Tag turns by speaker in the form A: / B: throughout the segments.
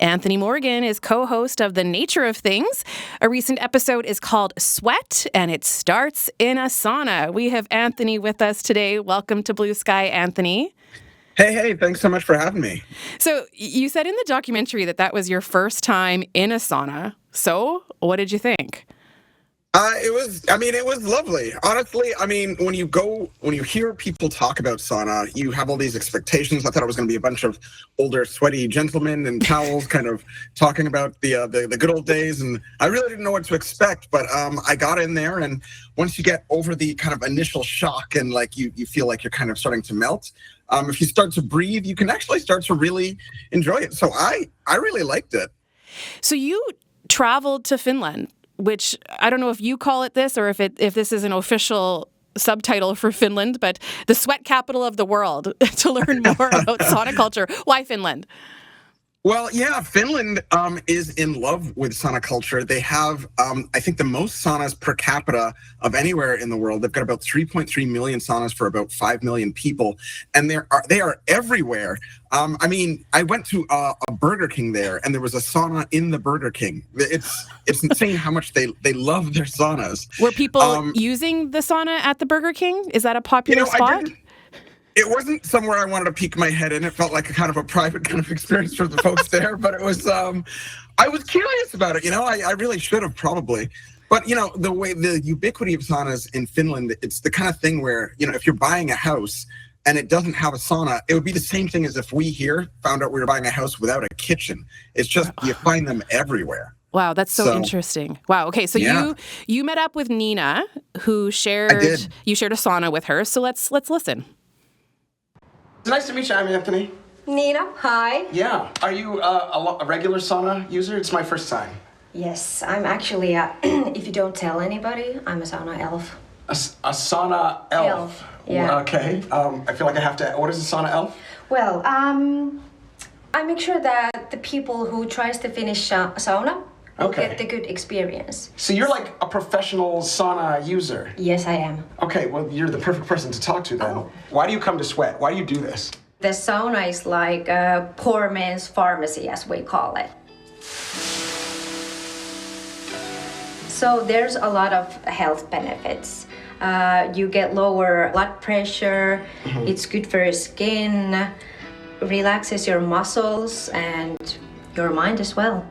A: Anthony Morgan is co-host of The Nature of Things. A recent episode is called Sweat, and it starts in a sauna. We have Anthony with us today. Welcome to Blue Sky, Anthony.
B: Hey, thanks so much for having me.
A: So you said in the documentary that was your first time in a sauna. So what did you think?
B: It was lovely. Honestly, when you hear people talk about sauna, you have all these expectations. I thought it was going to be a bunch of older, sweaty gentlemen in towels kind of talking about the good old days. And I really didn't know what to expect, but I got in there. And once you get over the kind of initial shock and like you feel like you're kind of starting to melt, if you start to breathe, you can actually start to really enjoy it. So I really liked it.
A: So you traveled to Finland, which I don't know if you call it this or if this is an official subtitle for Finland, but the sweat capital of the world, to learn more about sauna culture. Why Finland?
B: Well, yeah, Finland is in love with sauna culture. They have, I think, the most saunas per capita of anywhere in the world. They've got about 3.3 million saunas for about 5 million people, and they are everywhere. I went to a Burger King there, and there was a sauna in the Burger King. It's insane how much they love their saunas.
A: Were people using the sauna at the Burger King? Is that a popular spot?
B: It wasn't somewhere I wanted to peek my head in. It felt like a kind of a private kind of experience for the folks there. But it was, I was curious about it. I really should have probably. But, the ubiquity of saunas in Finland, it's the kind of thing where, if you're buying a house and it doesn't have a sauna, it would be the same thing as if we here found out we were buying a house without a kitchen. It's just, you find them everywhere.
A: Wow, that's so interesting. Wow. Okay, so you met up with Nina, who you shared a sauna with her. So let's listen.
C: It's nice to meet you. I'm Anthony.
D: Nina, hi.
C: Yeah. Are you a regular sauna user? It's my first time.
D: Yes, I'm actually, if you don't tell anybody, I'm a sauna elf.
C: A sauna elf?
D: Yeah.
C: Okay. I feel like I have to... What is a sauna elf?
D: Well, I make sure that the people who tries to finish sauna will get the good experience.
C: So you're like a professional sauna user?
D: Yes, I am.
C: Okay, well, you're the perfect person to talk to then. Oh. Why do you come to Sweat? Why do you do this?
D: The sauna is like a poor man's pharmacy, as we call it. So there's a lot of health benefits. You get lower blood pressure, it's good for your skin, relaxes your muscles and your mind as well.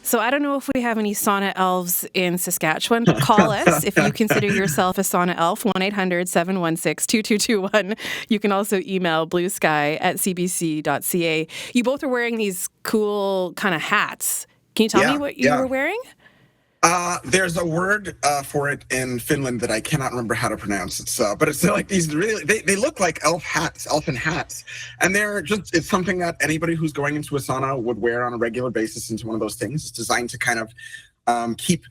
A: So I don't know if we have any sauna elves in Saskatchewan, but call us if you consider yourself a sauna elf, 1-800-716-2221. You can also email bluesky@cbc.ca. You both are wearing these cool kind of hats. Can you tell me what you were wearing?
B: There's a word for it in Finland that I cannot remember how to pronounce. But it's like these really, they look like elfin hats. And it's something that anybody who's going into a sauna would wear on a regular basis into one of those things. It's designed to kind of keep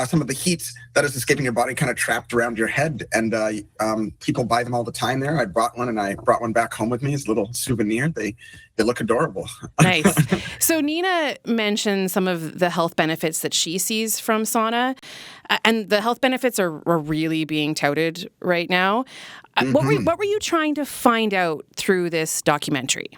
B: some of the heat that is escaping your body kind of trapped around your head. And people buy them all the time there. I brought one and I brought one back home with me as a little souvenir. They look adorable.
A: Nice. So Nina mentioned some of the health benefits that she sees from sauna. And the health benefits are really being touted right now. What were you trying to find out through this documentary?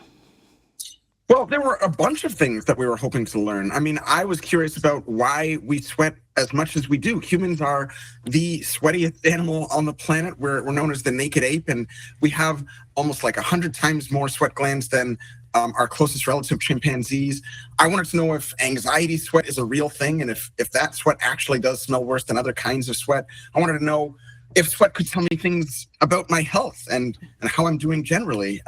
B: Well, there were a bunch of things that we were hoping to learn. I was curious about why we sweat as much as we do. Humans are the sweatiest animal on the planet. We're known as the naked ape, and we have almost like 100 times more sweat glands than our closest relative, chimpanzees. I wanted to know if anxiety sweat is a real thing, and if that sweat actually does smell worse than other kinds of sweat. I wanted to know if sweat could tell me things about my health and how I'm doing generally.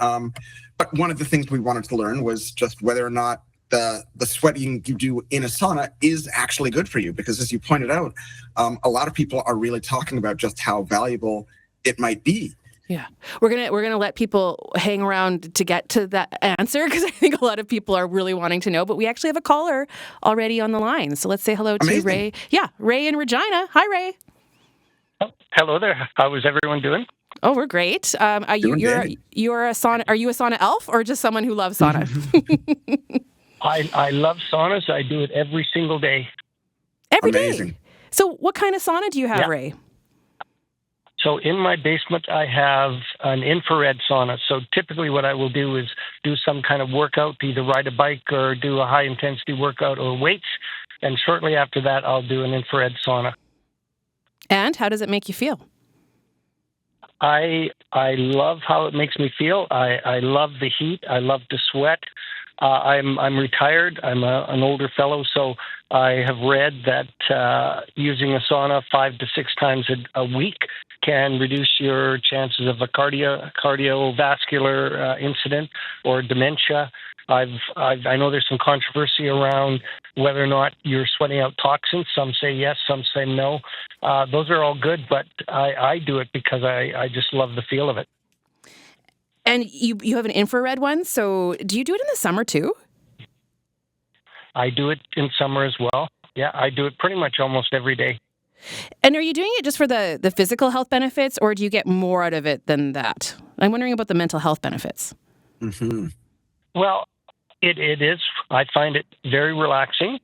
B: But one of the things we wanted to learn was just whether or not the sweating you do in a sauna is actually good for you. Because as you pointed out, a lot of people are really talking about just how valuable it might be.
A: Yeah, we're gonna let people hang around to get to that answer because I think a lot of people are really wanting to know. But we actually have a caller already on the line, so let's say hello to Ray. Yeah, Ray in Regina. Hi, Ray.
E: Oh, hello there. How is everyone doing?
A: Oh, we're great. Are you a sauna elf or just someone who loves sauna?
E: I love saunas. I do it every single day.
A: Every day. So what kind of sauna do you have, Ray?
E: So in my basement, I have an infrared sauna. So typically what I will do is do some kind of workout, either ride a bike or do a high-intensity workout or weights. And shortly after that, I'll do an infrared sauna.
A: And how does it make you feel?
E: I love how it makes me feel. I love the heat. I love the sweat. I'm retired. I'm an older fellow, so I have read that using a sauna 5 to 6 times a week can reduce your chances of a cardiovascular incident or dementia. I know there's some controversy around whether or not you're sweating out toxins. Some say yes, some say no. Those are all good, but I do it because I just love the feel of it.
A: And you have an infrared one, so do you do it in the summer too?
E: I do it in summer as well. Yeah, I do it pretty much almost every day.
A: And are you doing it just for the physical health benefits, or do you get more out of it than that? I'm wondering about the mental health benefits.
B: Mm-hmm.
E: Well, it is. I find it very relaxing.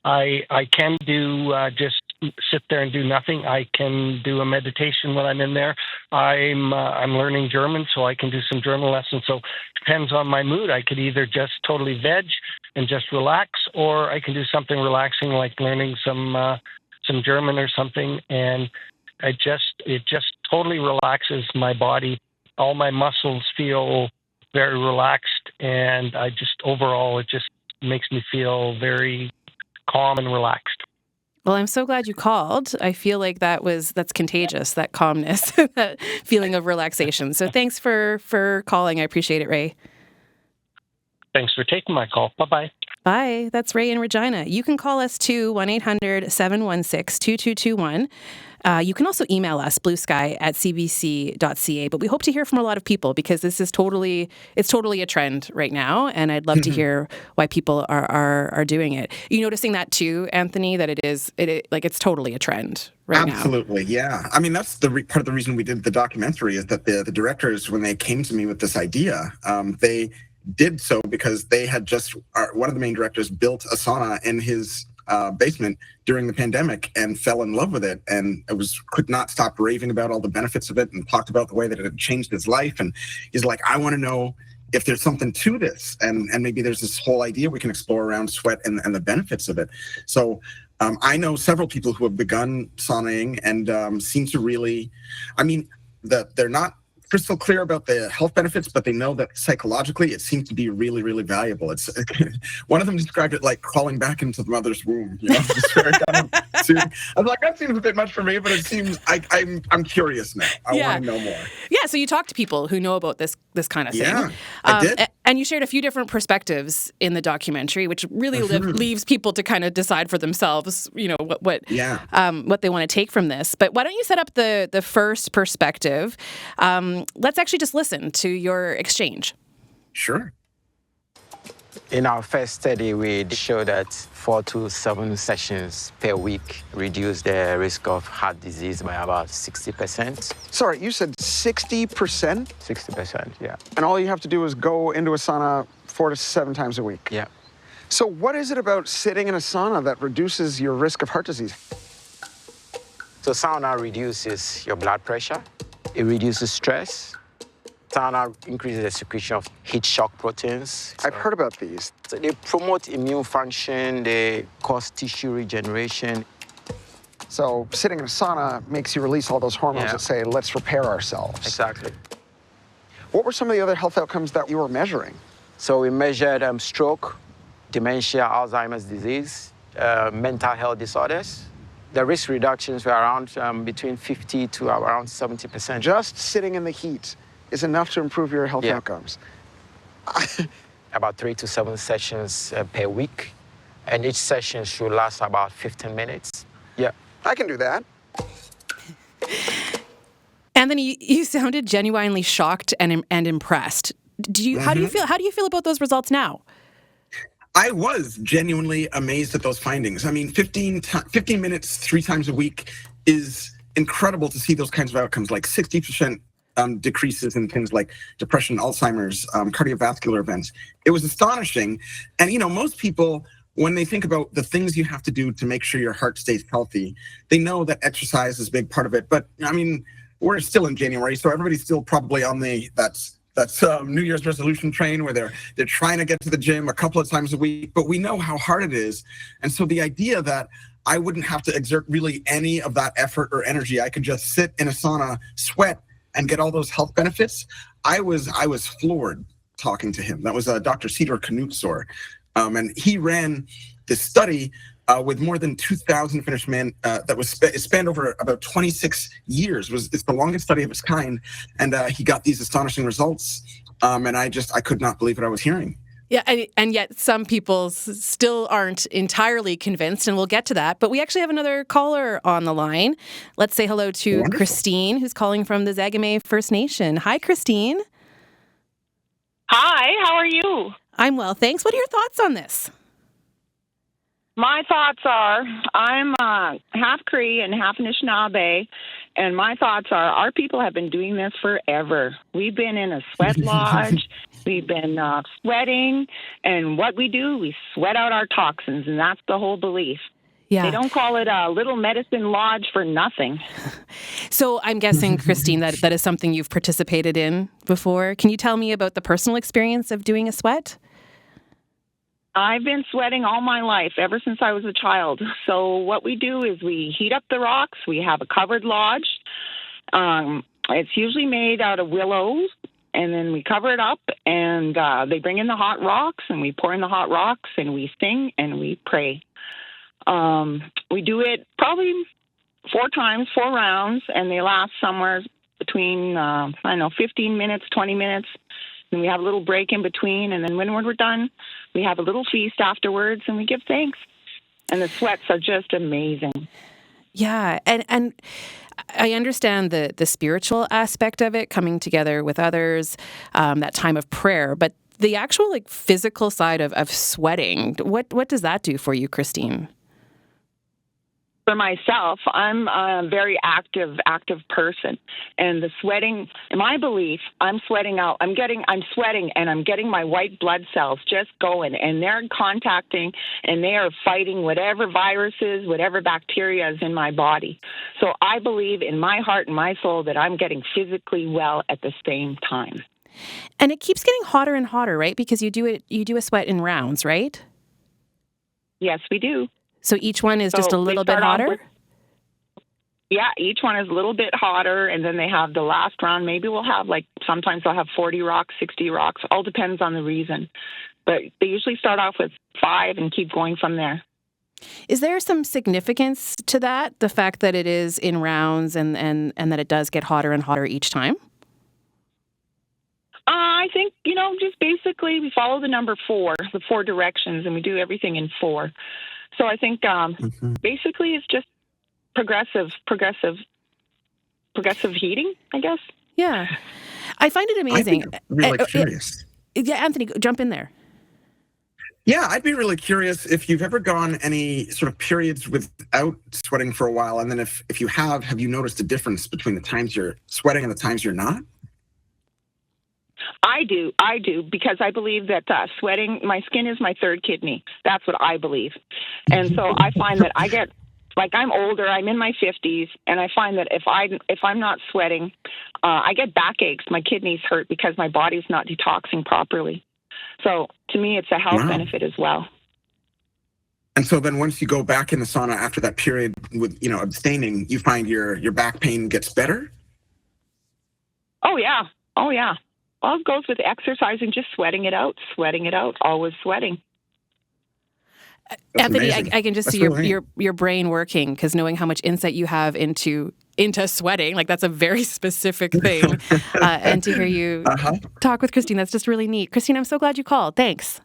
E: I can do just sit there and do nothing. I can do a meditation when I'm in there. I'm learning German, so I can do some German lessons. So it depends on my mood. I could either just totally veg and just relax, or I can do something relaxing like learning some German or something. And it just totally relaxes my body. All my muscles feel very relaxed, and overall it just makes me feel very calm and relaxed.
A: Well, I'm so glad you called. I feel like that's contagious, that calmness, that feeling of relaxation. So thanks for calling. I appreciate it, Ray.
E: Thanks for taking my call. Bye-bye.
A: Bye. That's Ray in Regina. You can call us to 1-800-716-2221. You can also email us, bluesky@cbc.ca. But we hope to hear from a lot of people because this is totally a trend right now. And I'd love to hear why people are doing it. You noticing that too, Anthony, that it's totally a trend right now?
B: Absolutely, yeah. I mean, that's part of the reason we did the documentary is that the directors, when they came to me with this idea, they did so because they had one of the main directors built a sauna in his basement during the pandemic and fell in love with it, and could not stop raving about all the benefits of it and talked about the way that it had changed his life. And he's like, I want to know if there's something to this, and maybe there's this whole idea we can explore around sweat and the benefits of it. So I know several people who have begun saunaing and seem to really, I mean, they're not crystal clear about the health benefits, but they know that psychologically it seems to be really, really valuable. It's one of them described it like crawling back into the mother's womb. Just very kind of soothing. I was like, that seems a bit much for me, but it seems I'm curious now. I want to know more.
A: Yeah. So you talk to people who know about this kind of thing.
B: Yeah, I did.
A: And you shared a few different perspectives in the documentary, which really leaves people to kind of decide for themselves, what they want to take from this. But why don't you set up the first perspective? Let's actually just listen to your exchange.
B: Sure.
F: In our first study, we showed that 4 to 7 sessions per week reduce the risk of heart disease by about 60%.
C: Sorry, you said 60%?
F: 60%, yeah.
C: And all you have to do is go into a sauna 4 to 7 times a week?
F: Yeah.
C: So what is it about sitting in a sauna that reduces your risk of heart disease?
F: So sauna reduces your blood pressure. It reduces stress. Sauna increases the secretion of heat shock proteins.
C: I've heard about these.
F: So they promote immune function, they cause tissue regeneration.
C: So sitting in a sauna makes you release all those hormones that say, let's repair ourselves.
F: Exactly.
C: What were some of the other health outcomes that you were measuring?
F: So we measured stroke, dementia, Alzheimer's disease, mental health disorders. The risk reductions were around between 50 to around 70%.
C: Just sitting in the heat is enough to improve your health outcomes.
F: About 3 to 7 sessions per week, and each session should last about 15 minutes. Yeah.
C: I can do that.
A: Anthony, you sounded genuinely shocked and impressed. How do you feel? How do you feel about those results now?
B: I was genuinely amazed at those findings. I mean, 15 minutes 3 times a week is incredible to see those kinds of outcomes, like 60% decreases in things like depression, Alzheimer's, cardiovascular events. It was astonishing. And, most people, when they think about the things you have to do to make sure your heart stays healthy, they know that exercise is a big part of it. But, I mean, we're still in January, so everybody's still probably on that's New Year's resolution train where they're trying to get to the gym a couple of times a week, but we know how hard it is. And so the idea that I wouldn't have to exert really any of that effort or energy, I could just sit in a sauna, sweat, and get all those health benefits. I was floored talking to him. That was Dr. Cedar Knutsor, and he ran this study with more than 2,000 Finnish men that was spanned over about 26 years. It's the longest study of its kind, and he got these astonishing results. And I could not believe what I was hearing.
A: Yeah, and yet some people still aren't entirely convinced, and we'll get to that. But we actually have another caller on the line. Let's say hello to
B: Wonderful.
A: Christine, who's calling from the Zagame First Nation. Hi, Christine.
G: Hi, how are you?
A: I'm well, thanks. What are your thoughts on this?
G: My thoughts are, I'm half Cree and half Anishinaabe, and my thoughts are our people have been doing this forever. We've been in a sweat lodge, we've been sweating, and what we do, we sweat out our toxins, and that's the whole belief.
A: Yeah.
G: They don't call it a little medicine lodge for nothing.
A: So I'm guessing, Christine, that is something you've participated in before. Can you tell me about the personal experience of doing a sweat?
G: I've been sweating all my life, ever since I was a child. So what we do is we heat up the rocks. We have a covered lodge. It's usually made out of willows, and then we cover it up, and they bring in the hot rocks, and we pour in the hot rocks, and we sing, and we pray. We do it probably 4 times, 4 rounds, and they last somewhere between, 15 minutes, 20 minutes. And we have a little break in between, and then when we're done, we have a little feast afterwards, and we give thanks. And the sweats are just amazing.
A: Yeah, and I understand the spiritual aspect of it, coming together with others, that time of prayer, but the actual physical side of sweating, what does that do for you, Christine?
G: For myself, I'm a very active person, and the sweating, in my belief, I'm sweating out. I'm sweating, and I'm getting my white blood cells just going, and they're contacting, and they are fighting whatever viruses, whatever bacteria is in my body. So I believe in my heart and my soul that I'm getting physically well at the same time.
A: And it keeps getting hotter and hotter, right? Because you do a sweat in rounds, right?
G: Yes, we do.
A: So each one is just a little bit hotter?
G: Yeah, each one is a little bit hotter, and then they have the last round. Maybe we'll have, sometimes they'll have 40 rocks, 60 rocks. All depends on the reason. But they usually start off with 5 and keep going from there.
A: Is there some significance to that, the fact that it is in rounds and that it does get hotter and hotter each time?
G: I think, just basically we follow the number 4, the 4 directions, and we do everything in 4. So I think basically it's just progressive heating, I guess.
A: Yeah. I find it amazing.
B: I'd be really curious.
A: Yeah, Anthony, jump in there.
B: Yeah, I'd be really curious if you've ever gone any sort of periods without sweating for a while, and then if you have you noticed a difference between the times you're sweating and the times you're not?
G: I do, because I believe that sweating, my skin is my 3rd kidney. That's what I believe. And so I find that I get, I'm older, I'm in my 50s, and I find that if I'm not sweating, I get backaches. My kidneys hurt because my body's not detoxing properly. So to me, it's a health benefit as well.
B: And so then once you go back in the sauna after that period with, abstaining, you find your back pain gets better?
G: Oh, yeah. All it goes with exercising, just sweating it out, always sweating.
B: That's
A: Anthony,
B: amazing.
A: I can just see your brain working, because knowing how much insight you have into sweating, that's a very specific thing. And to hear you talk with Christine, that's just really neat. Christine, I'm so glad you called. Thanks.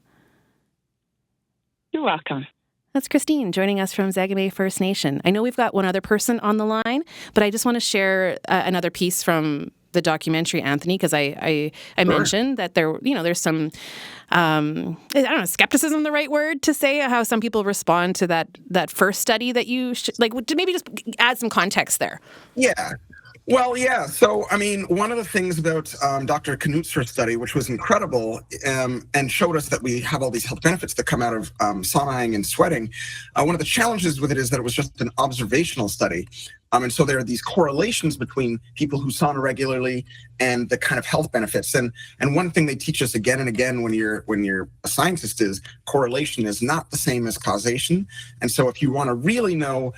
G: You're welcome.
A: That's Christine joining us from Zagame First Nation. I know we've got one other person on the line, but I just want to share another piece from the documentary, Anthony, because I mentioned that there's some I don't know, skepticism the right word to say, how some people respond to that first study that you maybe just add some context there.
B: Yeah. Well, yeah. So, I mean, one of the things about Dr. Knutzer's study, which was incredible and showed us that we have all these health benefits that come out of saunaing and sweating, one of the challenges with it is that it was just an observational study. And so there are these correlations between people who sauna regularly and the kind of health benefits. And one thing they teach us again and again when you're a scientist is correlation is not the same as causation. And so if you want to really know,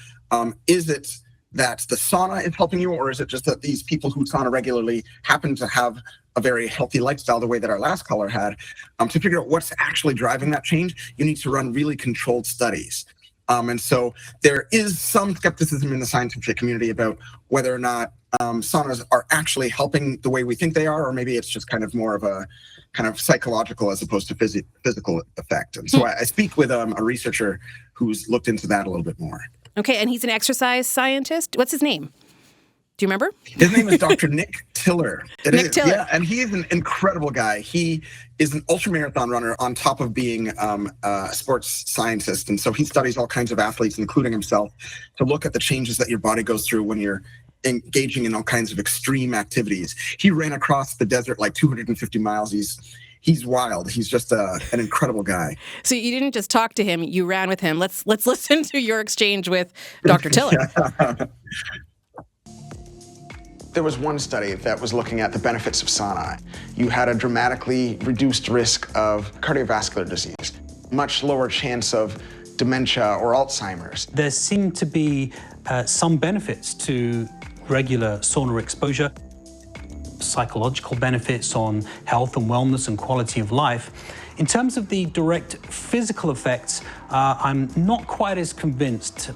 B: is it that the sauna is helping you, or is it just that these people who sauna regularly happen to have a very healthy lifestyle the way that our last caller had? To figure out what's actually driving that change, you need to run really controlled studies. And so there is some skepticism in the scientific community about whether or not saunas are actually helping the way we think they are, or maybe it's just kind of more of a kind of psychological as opposed to physical effect. And so I speak with a researcher who's looked into that a little bit more.
A: Okay, and he's an exercise scientist. What's his name? Do you remember?
B: His name is Dr. Nick Tiller.
A: Nick Tiller.
B: Yeah, and he is an incredible guy. He is an ultramarathon runner on top of being a sports scientist. And so he studies all kinds of athletes, including himself, to look at the changes that your body goes through when you're engaging in all kinds of extreme activities. He ran across the desert like 250 miles. He's wild. He's just an incredible guy.
A: So you didn't just talk to him, you ran with him. Let's listen to your exchange with Dr. Tiller.
C: There was one study that was looking at the benefits of sauna. You had a dramatically reduced risk of cardiovascular disease, much lower chance of dementia or Alzheimer's.
H: There seemed to be some benefits to regular sauna exposure, psychological benefits on health and wellness and quality of life. In terms of the direct physical effects, I'm not quite as convinced.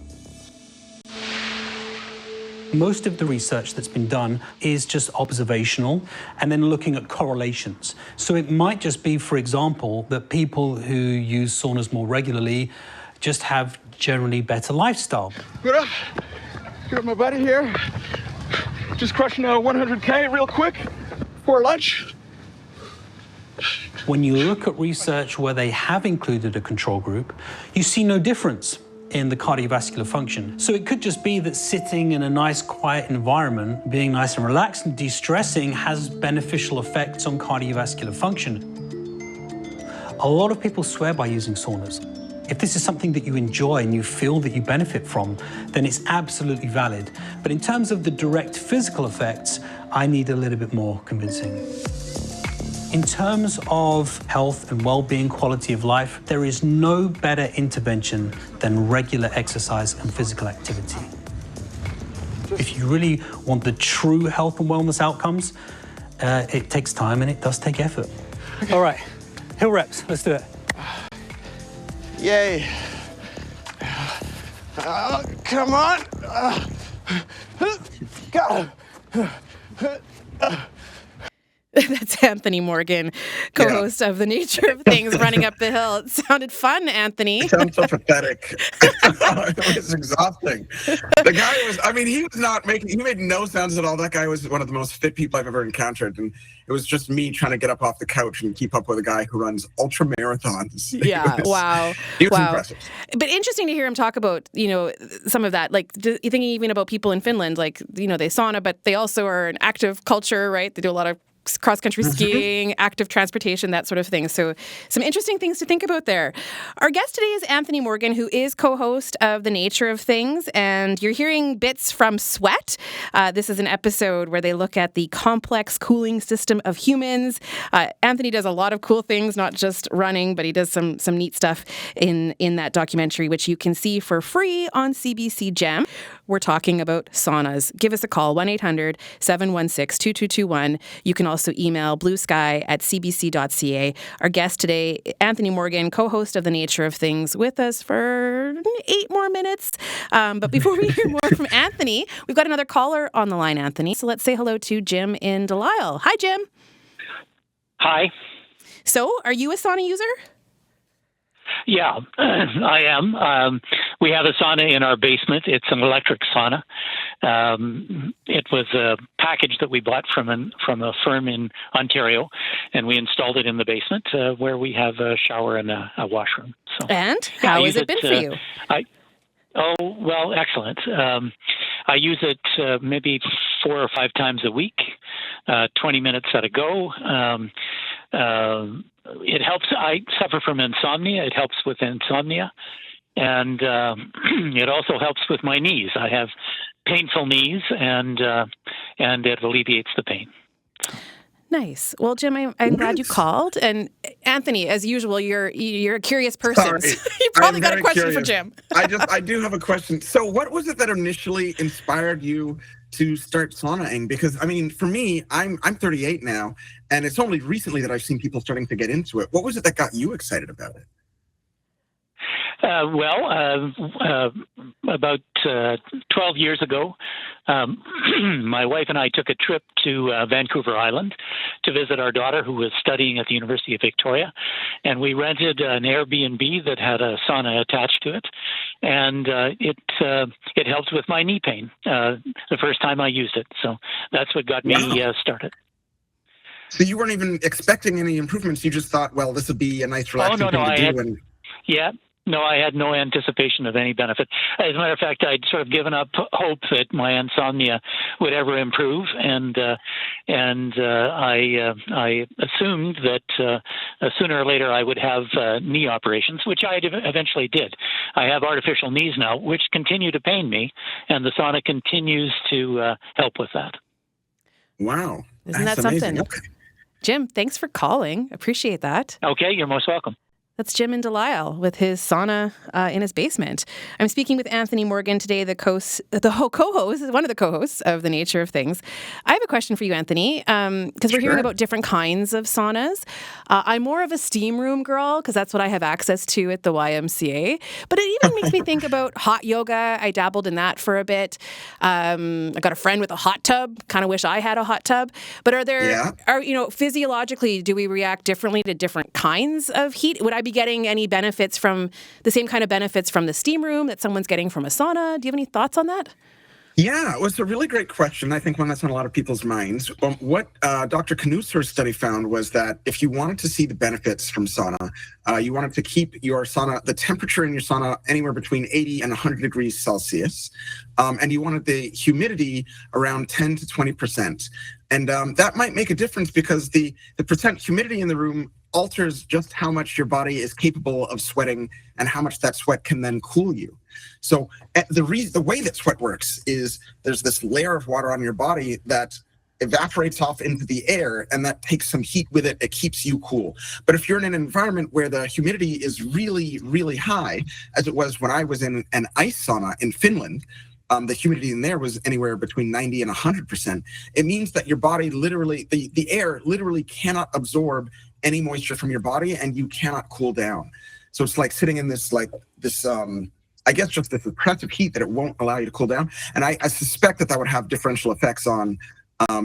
H: Most of the research that's been done is just observational and then looking at correlations. So it might just be, for example, that people who use saunas more regularly just have generally better lifestyle.
I: What up? Got my buddy here. Just crushing a 100K real quick before lunch.
H: When you look at research where they have included a control group, you see no difference in the cardiovascular function. So it could just be that sitting in a nice, quiet environment, being nice and relaxed and de-stressing has beneficial effects on cardiovascular function. A lot of people swear by using saunas. If this is something that you enjoy and you feel that you benefit from, then it's absolutely valid. But in terms of the direct physical effects, I need a little bit more convincing. In terms of health and well-being, quality of life, there is no better intervention than regular exercise and physical activity. If you really want the true health and wellness outcomes, it takes time and it does take effort. All right, hill reps, let's do it.
C: Yay. Come on. Go.
A: That's Anthony Morgan, co-host of The Nature of Things, running up the hill. It sounded fun, Anthony.
B: It sounds so pathetic. It was exhausting. The guy was, I mean, he made no sounds at all. That guy was one of the most fit people I've ever encountered. And it was just me trying to get up off the couch and keep up with a guy who runs ultra marathons.
A: Yeah, wow.
B: He was impressive.
A: But interesting to hear him talk about, some of that. Like, you thinking even about people in Finland, like, they sauna, but they also are an active culture, right? They do a lot of cross-country skiing, active transportation, that sort of thing. So some interesting things to think about there. Our guest today is Anthony Morgan, who is co-host of The Nature of Things, and you're hearing bits from Sweat. This is an episode where they look at the complex cooling system of humans. Anthony does a lot of cool things, not just running, but he does some neat stuff in that documentary, which you can see for free on CBC Gem. We're talking about saunas. Give us a call, 1-800-716-2221. You can also email bluesky@cbc.ca. Our guest today, Anthony Morgan, co-host of The Nature of Things, with us for 8 more minutes. But before we hear more from Anthony, we've got another caller on the line, Anthony. So let's say hello to Jim in Delisle. Hi, Jim.
E: Hi.
A: So, are you a sauna user?
E: Yeah, I am. We have a sauna in our basement. It's an electric sauna. It was a package that we bought from a firm in Ontario, and we installed it in the basement where we have a shower and a washroom. So,
A: and how has it been for you?
E: Oh, well, excellent.
J: I use it maybe 4 or 5 times a week, 20 minutes at a go. It helps. I suffer from insomnia. It helps with insomnia. And it also helps with my knees. I have painful knees, and it alleviates the pain.
A: Nice. Well, Jim, I'm glad you called. And Anthony, as usual, you're a curious person. So you probably got a question for Jim.
B: I do have a question. So what was it that initially inspired you to start saunaing? Because, I mean, for me, I'm 38 now, and it's only recently that I've seen people starting to get into it. What was it that got you excited about it?
J: About 12 years ago, my wife and I took a trip to Vancouver Island to visit our daughter who was studying at the University of Victoria. And we rented an Airbnb that had a sauna attached to it. And it helped with my knee pain the first time I used it. So that's what got me started.
B: So you weren't even expecting any improvements. You just thought, well, this would be a nice relaxing thing to do.
J: No, I had no anticipation of any benefit. As a matter of fact, I'd sort of given up hope that my insomnia would ever improve, and I assumed that sooner or later I would have knee operations, which I eventually did. I have artificial knees now, which continue to pain me, and the sauna continues to help with that.
B: Wow.
A: Isn't that something? Okay. Jim, thanks for calling. Appreciate that.
J: Okay, you're most welcome.
A: That's Jim in Delisle with his sauna in his basement. I'm speaking with Anthony Morgan today, co-host, one of the co-hosts of The Nature of Things. I have a question for you, Anthony, because we're hearing about different kinds of saunas. I'm more of a steam room girl because that's what I have access to at the YMCA. But it even makes me think about hot yoga. I dabbled in that for a bit. I got a friend with a hot tub. Kind of wish I had a hot tub. But physiologically, do we react differently to different kinds of heat? Would I be getting any benefits from the same kind of benefits from the steam room that someone's getting from a sauna? Do you have any thoughts on that?
B: Yeah, it was a really great question. I think one that's on a lot of people's minds. What Dr. Knuser's study found was that if you wanted to see the benefits from sauna, you wanted to keep your sauna, the temperature in your sauna anywhere between 80 and 100 degrees Celsius, and you wanted the humidity around 10 to 20%. And that might make a difference because the percent humidity in the room alters just how much your body is capable of sweating and how much that sweat can then cool you. So the way that sweat works is there's this layer of water on your body that evaporates off into the air, and that takes some heat with it. It keeps you cool. But if you're in an environment where the humidity is really, really high, as it was when I was in an ice sauna in Finland, the humidity in there was anywhere between 90 and 100%. It means that your body literally, the air literally cannot absorb any moisture from your body, and you cannot cool down. So it's like sitting in this I guess just this oppressive heat that it won't allow you to cool down. And I suspect that would have differential effects on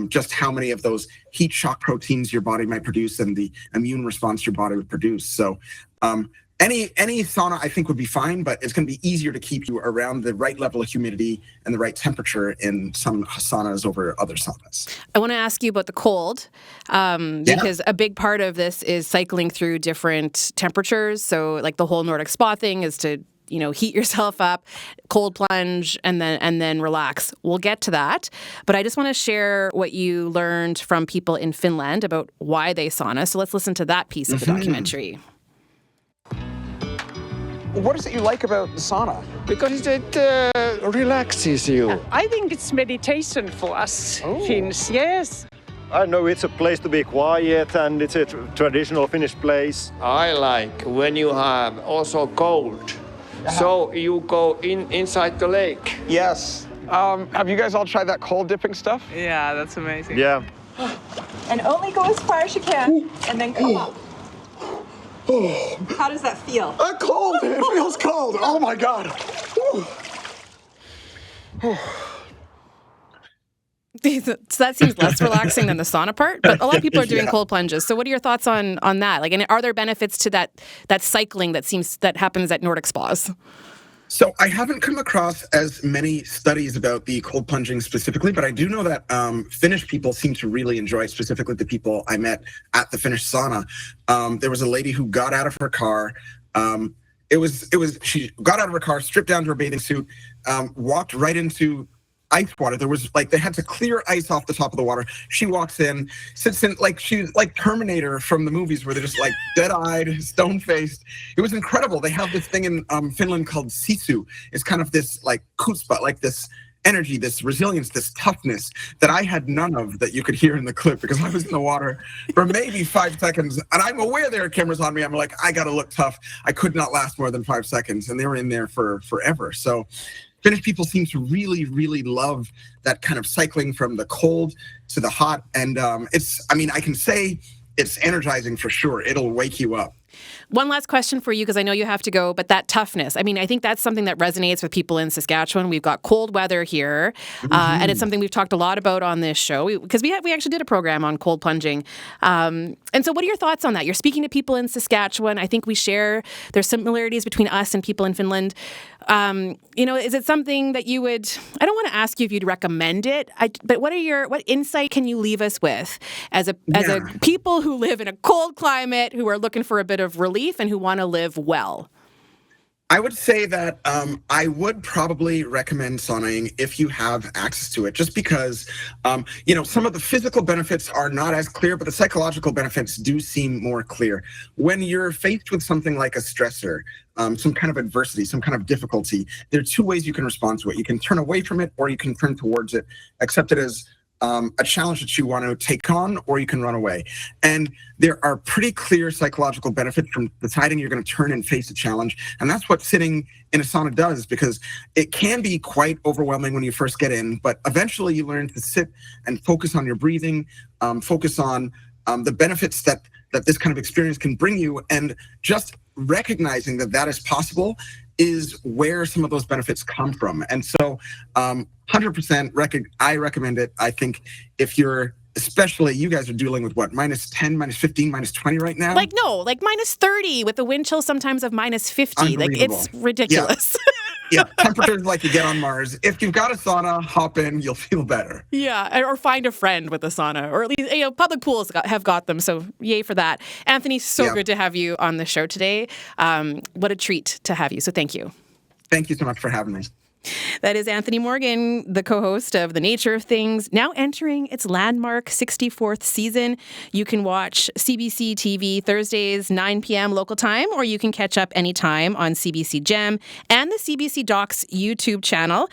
B: just how many of those heat shock proteins your body might produce and the immune response your body would produce. So any sauna I think would be fine, but it's going to be easier to keep you around the right level of humidity and the right temperature in some saunas over other saunas.
A: I want to ask you about the cold because a big part of this is cycling through different temperatures. So like the whole Nordic spa thing is to heat yourself up, cold plunge, and then relax. We'll get to that. But I just want to share what you learned from people in Finland about why they sauna. So let's listen to that piece of the documentary.
C: What is it you like about the sauna?
K: Because it relaxes you.
L: I think it's meditation for us Finns, yes.
M: I know it's a place to be quiet and it's a traditional Finnish place.
K: I like when you have also cold. So you go inside the lake.
C: Yes. Have you guys all tried that cold dipping stuff?
L: Yeah, that's amazing.
M: Yeah.
N: And only go as far as you can and then come up. How does that feel?
C: Cold. It feels cold. Oh my God.
A: So that seems less relaxing than the sauna part, but a lot of people are doing cold plunges. So what are your thoughts on that? Like, and are there benefits to that cycling that happens at Nordic spas?
B: So I haven't come across as many studies about the cold plunging specifically, but I do know that Finnish people seem to really enjoy it, specifically the people I met at the Finnish sauna. There was a lady who got out of her car. She got out of her car, stripped down to her bathing suit, walked right into ice water. There was like, they had to clear ice off the top of the water. She walks in, sits in, like she's like Terminator from the movies where they're just like dead-eyed, stone-faced. It was incredible. They have this thing in Finland called sisu. It's kind of this like kuspa, like this energy, this resilience, this toughness that I had none of, that you could hear in the clip, because I was in the water for maybe 5 seconds, and I'm aware there are cameras on me. I'm like, I gotta look tough. I could not last more than 5 seconds, and they were in there for forever. So Finnish people seem to really, really love that kind of cycling from the cold to the hot, and I can say it's energizing for sure. It'll wake you up.
A: One last question for you, because I know you have to go, but that toughness, I think that's something that resonates with people in Saskatchewan. We've got cold weather here, and it's something we've talked a lot about on this show, because we actually did a program on cold plunging. And so what are your thoughts on that? You're speaking to people in Saskatchewan. I think there's similarities between us and people in Finland. Is it something that you would, I don't want to ask you if you'd recommend it, but what insight can you leave us with as a people who live in a cold climate, who are looking for a bit of relief and who want to live well?
B: I would say that I would probably recommend saunaing if you have access to it, just because, some of the physical benefits are not as clear, but the psychological benefits do seem more clear. When you're faced with something like a stressor, some kind of adversity, some kind of difficulty, there are two ways you can respond to it. You can turn away from it, or you can turn towards it, accept it as a challenge that you want to take on, or you can run away. And there are pretty clear psychological benefits from deciding you're going to turn and face a challenge. And that's what sitting in a sauna does, because it can be quite overwhelming when you first get in, but eventually you learn to sit and focus on your breathing, focus on the benefits that this kind of experience can bring you, and just recognizing that is possible is where some of those benefits come from. And so 100% I recommend it. I think if you're, especially you guys are dealing with what, minus 10, minus 15, minus 20 right now?
A: Like minus 30 with the wind chill sometimes of minus 50. Like, it's ridiculous.
B: Yeah, temperatures like you get on Mars. If you've got a sauna, hop in, you'll feel better.
A: Yeah, or find a friend with a sauna, or at least, public pools have got them, so yay for that. Anthony, good to have you on the show today. What a treat to have you, so thank you.
B: Thank you so much for having me.
A: That is Anthony Morgan, the co-host of The Nature of Things, now entering its landmark 64th season. You can watch CBC TV Thursdays, 9 p.m. local time, or you can catch up anytime on CBC Gem and the CBC Docs YouTube channel.